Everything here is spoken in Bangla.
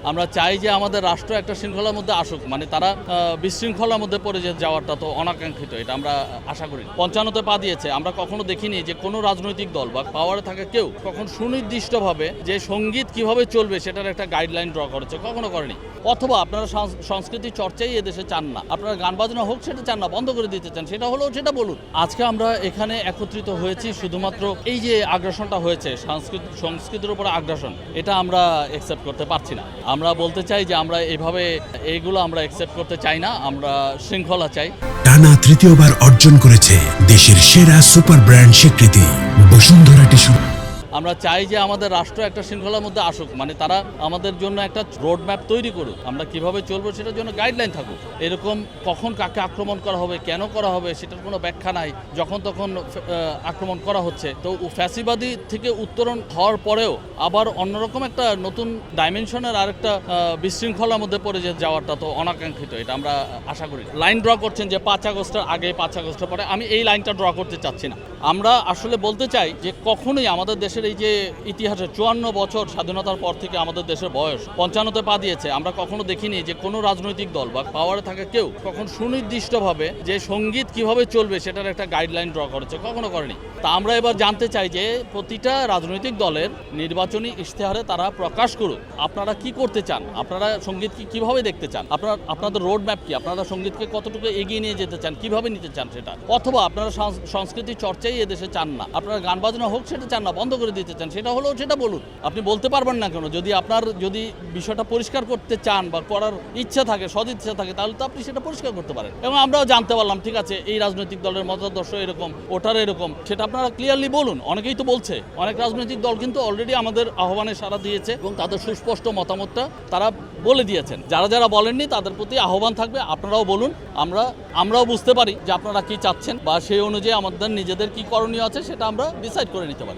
আমরা চাই যে আমাদের রাষ্ট্র একটা শৃঙ্খলার মধ্যে আসুক, মানে তারা বিশৃঙ্খলার মধ্যে পড়ে যাওয়াটা তো অনাকাঙ্ক্ষিত, এটা আমরা আশা করি। ৫৫-তে পা দিয়েছে, আমরা কখনো দেখিনি যে কোনো রাজনৈতিক দল বা পাওয়ারে থাকা কেউ কখন সুনির্দিষ্টভাবে যে সঙ্গীত কিভাবে চলবে সেটার একটা গাইডলাইন ড্র করেছে, কখনো করেনি। অথবা আপনারা সংস্কৃতি চর্চাই এদেশে চান না, আপনারা গান বাজনা হোক সেটা চান না, বন্ধ করে দিতে চান, সেটা হলেও সেটা বলুন। আজকে আমরা এখানে একত্রিত হয়েছি শুধুমাত্র এই যে আগ্রাসনটা হয়েছে, সংস্কৃতির উপর আগ্রাসন, এটা আমরা অ্যাকসেপ্ট করতে পারছি না। আমরা বলতে চাই যে আমরা এইগুলো আমরা অ্যাকসেপ্ট করতে চাই না, আমরা শৃঙ্খলা চাই। টানা তৃতীয়বার অর্জন করেছে দেশের সেরা সুপার ব্র্যান্ড স্বীকৃতি বসুন্ধরা টিস্যু। আমরা চাই যে আমাদের রাষ্ট্র একটা শৃঙ্খলার মধ্যে আসুক, মানে তারা আমাদের জন্য একটা রোড ম্যাপ তৈরি করুক, আমরা কিভাবে চলবো সেটার জন্য গাইডলাইন থাকুক। এরকম কখন কাকে আক্রমণ করা হবে, কেন করা হবে সেটার কোনো ব্যাখ্যা নাই। যখন তখন আক্রমণ করা হচ্ছে, তো ফ্যাসিবাদী থেকে উত্তরণ হওয়ার পরেও আবার অন্যরকম একটা নতুন ডাইমেনশনের আরেকটা বিশৃঙ্খলার মধ্যে পড়ে যাওয়াটা তো অনাকাঙ্ক্ষিত, এটা আমরা আশা করি। লাইন ড্র করছেন যে ৫ আগস্টের আগে ৫ আগস্টের পরে, আমি এই লাইনটা ড্র করতে চাচ্ছি না। আমরা আসলে বলতে চাই যে কখনোই আমাদের দেশের এই যে ইতিহাসের ৫৪ বছর স্বাধীনতার পর থেকে আমাদের দেশের বয়স ৫৫-তে পা দিয়েছে, আমরা কখনো দেখিনি যে কোনো রাজনৈতিক দল বা পাওয়ারে থাকা কেউ কখন সুনির্দিষ্টভাবে যে সঙ্গীত কিভাবে চলবে সেটার একটা গাইডলাইন ড্র করেছে, কখনো করেনি। তা আমরা এবার জানতে চাই যে প্রতিটা রাজনৈতিক দলের নির্বাচনী ইশতেহারে তারা প্রকাশ করুক আপনারা কি করতে চান, আপনারা সঙ্গীতকে কিভাবে দেখতে চান, আপনাদের রোড ম্যাপ কি, আপনারা সঙ্গীতকে কতটুকু এগিয়ে নিয়ে যেতে চান, কিভাবে নিতে চান সেটা। অথবা আপনারা সংস্কৃতি চর্চাই এদেশে চান না, আপনারা গান বাজনা হোক সেটা চান না, বন্ধ করে দিতে চান, সেটা হলেও সেটা বলুন। আপনি বলতে পারবেন না কেন? যদি বিষয়টা পরিষ্কার করতে চান বা করার ইচ্ছা থাকে, সদিচ্ছা থাকে, তাহলে তো আপনি সেটা পরিষ্কার করতে পারেন। এবং আমরাও জানতে পারলাম ঠিক আছে এই রাজনৈতিক দলের মতাদর্শ এরকম, ওটার এরকম, সেটা আপনারা ক্লিয়ারলি বলুন। অনেকেই তো বলছে, অনেক রাজনৈতিক দল কিন্তু অলরেডি আমাদের আহ্বানে সাড়া দিয়েছে এবং তাদের সুস্পষ্ট মতামতটা তারা বলে দিয়েছেন। যারা বলেননি তাদের প্রতি আহ্বান থাকবে, আপনারাও বলুন। আমরাও বুঝতে পারি যে আপনারা কি চাচ্ছেন বা সেই অনুযায়ী আমাদের নিজেদের কি করণীয় আছে সেটা আমরা ডিসাইড করে নিতে পারি।